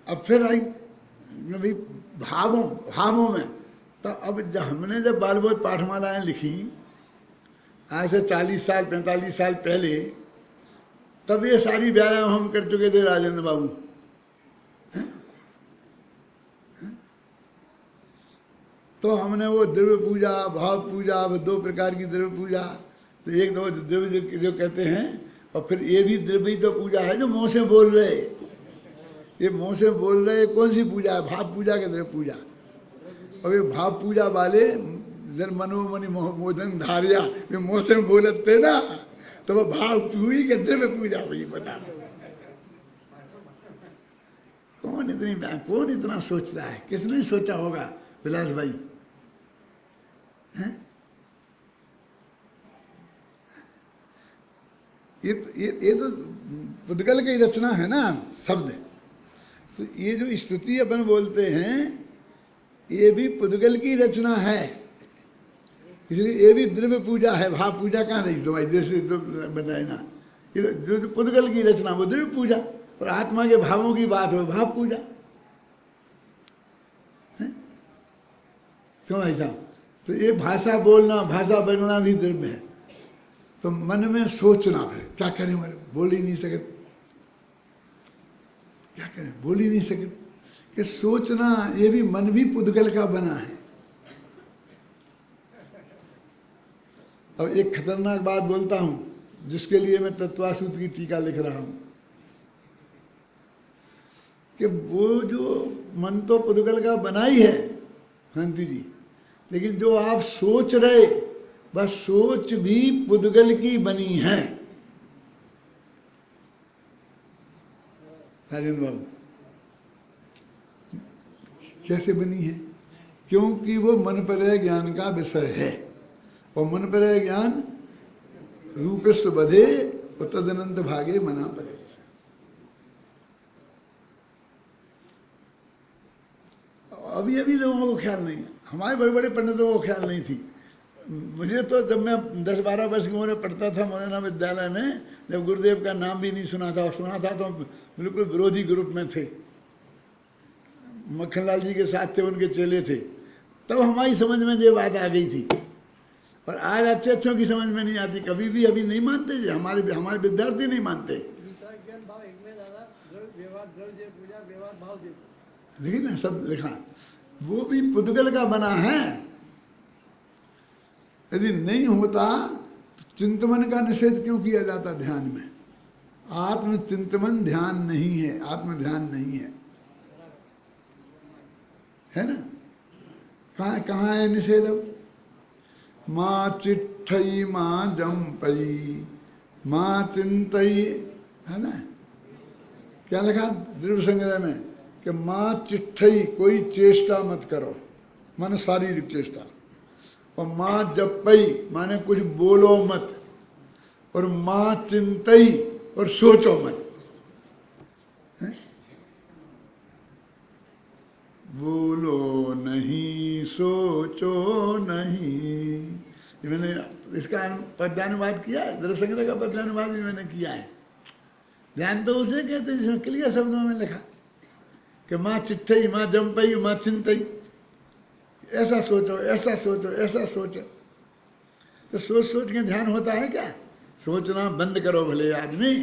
Speaker 1: अब फिर आई भाई भावों में। तो अब जब हमने जब बाल बोध पाठमालाएँ लिखी आज से 40 साल 45 साल पहले, तब ये सारी व्यायाम हम कर चुके थे राजेंद्र बाबू। तो हमने वो द्रव्य पूजा भाव पूजा, दो प्रकार की द्रव्य पूजा। तो एक दो द्रव्य जो कहते हैं, और फिर ये भी द्रव्य तो पूजा है जो मुँह से बोल रहे। ये मुँह से बोल रहे कौन सी पूजा है? भाव पूजा के द्रव्य पूजा। और ये भाव पूजा वाले जन मनोमणि मोदन धारिया, वे मुँह से बोलते ना, तो वो भाव हुई के द्रव्य पूजा हुई। बता कौन इतना सोचता है? किसने सोचा होगा विलास भाई? हैं? ये तो पुद्गल की रचना है ना शब्द। तो ये जो स्तुति अपन बोलते हैं ये भी पुद्गल की रचना है, इसलिए ये भी द्रव्य पूजा है। भाव पूजा कहाँ रही तुम्हारी? जैसे तो बताए ना, ये जो पुद्गल की रचना वो द्रव्य पूजा, और आत्मा के भावों की बात हो भाव पूजा। क्यों भाई साहब? तो ये भाषा बोलना भाषा बनना भी द्रव्य है। तो मन में सोचना है, क्या करें? बोल ही नहीं सके, क्या करें? बोल ही नहीं सके कि सोचना, ये भी मन भी पुद्गल का बना है। अब एक खतरनाक बात बोलता हूं, जिसके लिए मैं तत्वासूत्र की टीका लिख रहा हूं, कि वो जो मन तो पुद्गल का बना ही है शांति जी, लेकिन जो आप सोच रहे, बस सोच भी पुद्गल की बनी है। राजेंद्र बाबू कैसे बनी है? क्योंकि वो मन पर ज्ञान का विषय है, और मन पर ज्ञान रूपस्व बधे और तदनंत भागे मना परे। अभी लोगों को ख्याल नहीं है, हमारे बड़े बड़े पंडितों को ख्याल नहीं थी। मुझे तो जब मैं 10-12 वर्ष की उम्र पढ़ता था मौलाना विद्यालय में, जब गुरुदेव का नाम भी नहीं सुना था, और सुना था तो बिल्कुल विरोधी ग्रुप में थे। मक्खनलाल जी के साथ थे, उनके चेले थे। तब हमारी समझ में ये बात आ गई थी, और आज अच्छों की समझ में नहीं आती। कभी भी अभी नहीं मानते, हमारे विद्यार्थी नहीं मानते। लेकिन ना सब लिखा, वो भी पुद्गल का बना है। यदि नहीं होता तो चिंतन का निषेध क्यों किया जाता ध्यान में? आत्मचिंतन ध्यान नहीं है, आत्म ध्यान नहीं है ना? कहाँ है निषेध? अब माँ चिट्ठई माँ जमपई माँ चिंतई, है ना? क्या लिखा दृढ़ संग्रह में? कि माँ चिट्ठई, कोई चेष्टा मत करो, मन शारीरिक चेष्टा, और माँ जपई माने कुछ बोलो मत, और माँ चिंतई और सोचो मत। बोलो नहीं सोचो नहीं, ये मैंने इसका पद्यानुवाद किया है, द्रव्य संग्रह का पद्यानुवाद भी मैंने किया है। ध्यान तो उसे कहते हैं जिसमें क्लियर शब्दों में लिखा कि माँ चिट्ठई, माँ जमपई, माँ चिंतई, ऐसा सोचो, ऐसा सोचो, ऐसा सोचो। तो सोच सोच के ध्यान होता है क्या? सोचना बंद करो भले आदमी।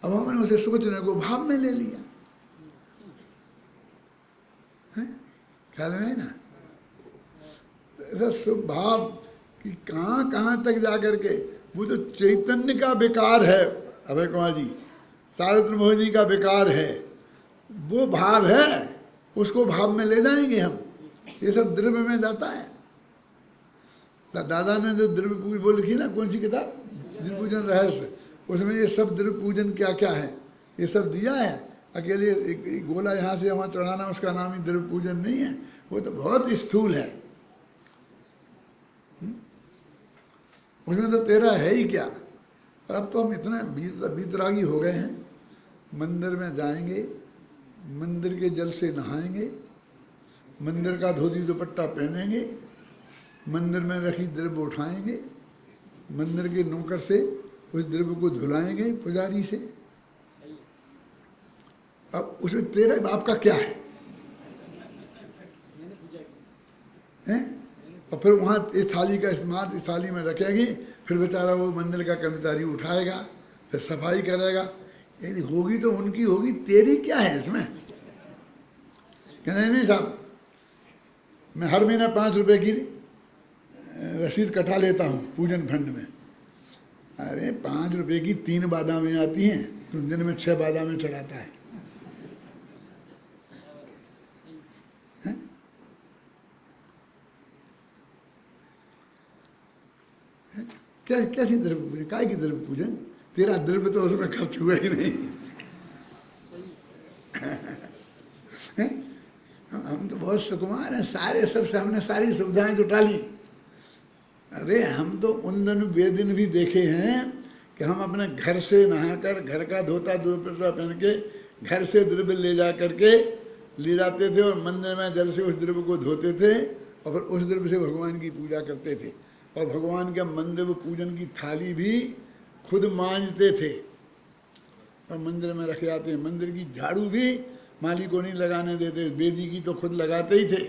Speaker 1: अब हमने उसे सोचने को भाव में ले लिया, ख्याल में है ना? ऐसा शुभ भाव कि कहाँ कहाँ तक जाकर के वो जो चैतन्य का विकार है, अभय कुमार जी, सारत्र मोहन जी का विकार है, वो भाव है, उसको भाव में ले जाएंगे हम। ये सब द्रव्य में जाता है। दादा ने जो द्रव्य पूजन वो लिखी ना, कौन सी किताब, द्रव्य पूजन रहस्य, उसमें ये सब द्रव्य पूजन क्या क्या है ये सब दिया है। अकेले एक गोला यहाँ से वहाँ चढ़ाना उसका नाम ही द्रव्य पूजन नहीं है, वो तो बहुत स्थूल है। उसमें तो तेरा है ही क्या। और अब तो हम इतने बीतरागी हो गए हैं, मंदिर में जाएंगे, मंदिर के जल से नहाएंगे, मंदिर का धोती दुपट्टा पहनेंगे, मंदिर में रखी द्रव्य उठाएंगे, मंदिर के नौकर से उस द्रव्य को धुलाएंगे पुजारी से। अब उसमें तेरे बाप का क्या है? हैं? और फिर वहाँ इस थाली का इस्तेमाल इस थाली में रखेगी, फिर बेचारा वो मंदिर का कर्मचारी उठाएगा, फिर सफाई करेगा। यदि होगी तो उनकी होगी, तेरी क्या है इसमें? कहना नहीं साहब, मैं हर महीना 5 रुपए की रसीद कटा लेता हूँ पूजन फंड में। अरे 5 रुपए की 3 बादामें आती हैं, तो दिन में 6 बादामें चढ़ाता है। क्या कैसी द्रव्य पूजन, काय की द्रव्य पूजन? तेरा द्रव्य तो उसमें खर्च हुआ ही नहीं। हम तो बहुत सुकुमार हैं, सारे सबसे हमने सारी सुविधाएं जुटा ली। अरे हम तो उन दिन वे दिन भी देखे हैं कि हम अपने घर से नहाकर, घर का धोता दुपट्टा पहन के घर से द्रव्य ले जा करके ले जाते थे और मंदिर में जल से उस द्रव्य को धोते थे और फिर उस द्रव्य से भगवान की पूजा करते थे। और भगवान के मंदिर पूजन की थाली भी खुद मांजते थे और मंदिर में रखे आते हैं। मंदिर की झाड़ू भी माली को नहीं लगाने देते, बेदी की तो खुद लगाते ही थे।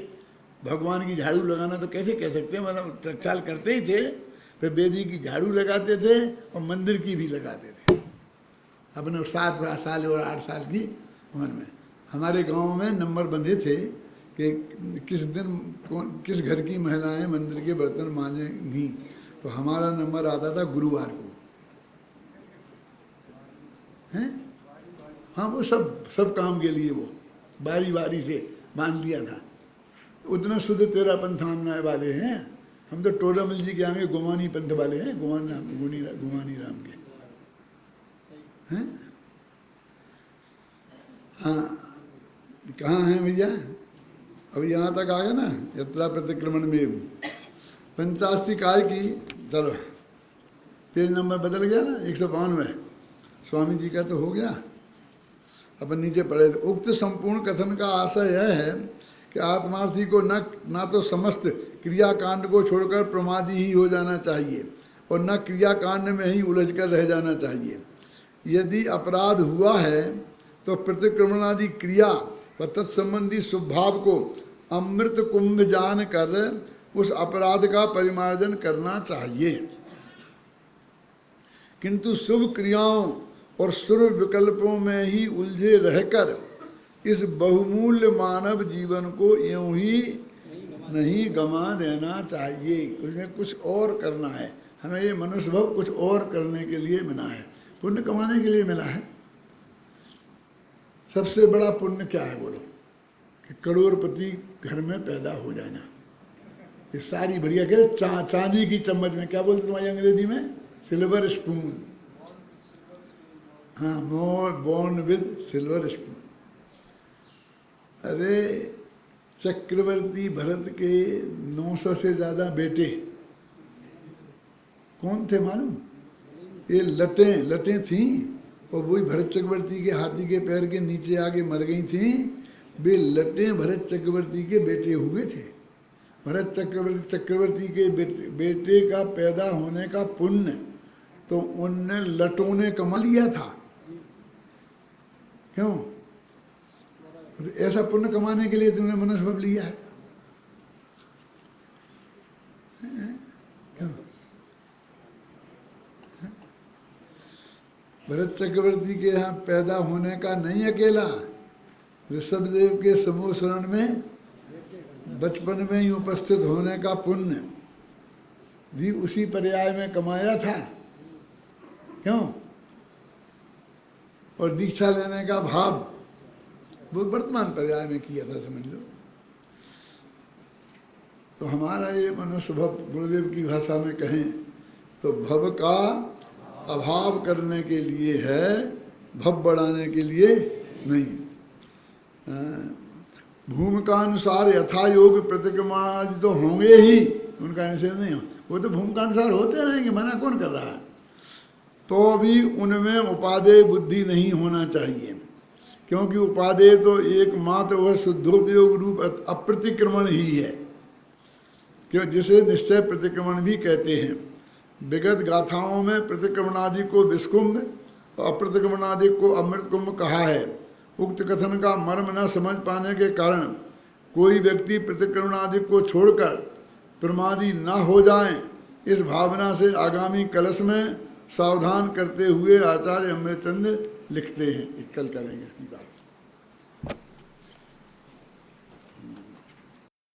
Speaker 1: भगवान की झाड़ू लगाना तो कैसे कह सकते हैं, मतलब प्रचार करते ही थे। फिर बेदी की झाड़ू लगाते थे और मंदिर की भी लगाते थे। अपने 7 साल और 8 साल की उम्र में हमारे गांव में नंबर बंधे थे कि किस दिन किस घर की महिलाएं मंदिर के बर्तन मांजेंगी, तो हमारा नंबर आता था गुरुवार को। हैं? हाँ, वो सब काम के लिए वो बारी बारी से मान लिया था। उतना शुद्ध तेरा पंथ मानने वाले हैं हम तो। टोडामल जी के आगे गुमानी पंथ वाले हैं, गुमानी राम के हैं। हाँ, कहाँ हैं भैया? अभी यहाँ तक आ गए ना, यात्रा प्रतिक्रमण में 85 काय की। चलो पेज नंबर बदल गया ना, 152 स्वामी जी का तो हो गया। अपन नीचे पढ़े थे, उक्त संपूर्ण कथन का आशय यह है कि आत्मार्थी को न तो समस्त क्रियाकांड को छोड़कर प्रमादी ही हो जाना चाहिए और न क्रियाकांड में ही उलझ कर रह जाना चाहिए। यदि अपराध हुआ है तो प्रतिक्रमणादि क्रिया व तत्संबंधी स्वभाव को अमृत कुंभ जान कर उस अपराध का परिमार्जन करना चाहिए। किंतु शुभ क्रियाओं और शुभ विकल्पों में ही उलझे रहकर इस बहुमूल्य मानव जीवन को यूं ही नहीं गंवा देना चाहिए। उसमें कुछ और करना है। हमें ये मनुष्य भाव कुछ और करने के लिए मिला है, पुण्य कमाने के लिए मिला है। सबसे बड़ा पुण्य क्या है बोलो? कि करोड़पति घर में पैदा हो जाना। ये सारी बढ़िया कह चांदी की चम्मच में, क्या बोलते तुम्हारी अंग्रेजी में? Silver spoon. हाँ, मोर बोर्न विद सिल्वर स्पून। अरे चक्रवर्ती भरत के 900 से ज़्यादा बेटे कौन थे मालूम? ये लटें थीं, और वही भरत चक्रवर्ती के हाथी के पैर के नीचे आके मर गई थीं। वे लटें भरत चक्रवर्ती के बेटे हुए थे। भरत चक्रवर्ती के बेटे का पैदा होने का पुण्य तो उनने लटों ने कमा लिया था। क्यों? ऐसा पुण्य कमाने के लिए तुमने मनुष्य लिया है। क्यों? भरत चक्रवर्ती के यहाँ पैदा होने का नहीं अकेला, ऋषभदेव के समूह शरण में बचपन में ही उपस्थित होने का पुण्य भी उसी पर्याय में कमाया था। क्यों? और दीक्षा लेने का भाव वो वर्तमान पर्याय में किया था, समझ लो। तो हमारा ये मनुष्य भव, गुरुदेव की भाषा में कहें तो भव का अभाव करने के लिए है, भव बढ़ाने के लिए नहीं। भूमिका अनुसार यथा योग प्रतिक्रमण आदि तो होंगे ही, उनका निषेध नहीं हो, वो तो भूमिका अनुसार होते रहेंगे, मना कौन कर रहा है। तो भी उनमें उपादेय बुद्धि नहीं होना चाहिए, क्योंकि उपादेय तो एकमात्र वह शुद्धोपयोग रूप अप्रतिक्रमण ही है, क्यों जिसे निश्चय प्रतिक्रमण भी कहते हैं। विगत गाथाओं में प्रतिक्रमणादि को विषकुंभ और अप्रतिक्रमणादि को अमृत कुंभ कहा है। उक्त कथन का मर्म न समझ पाने के कारण कोई व्यक्ति प्रतिक्रमणादि को छोड़कर प्रमादी न हो जाए, इस भावना से आगामी कलश में सावधान करते हुए आचार्य अमृतचंद लिखते हैं। कल करेंगे इसकी बात।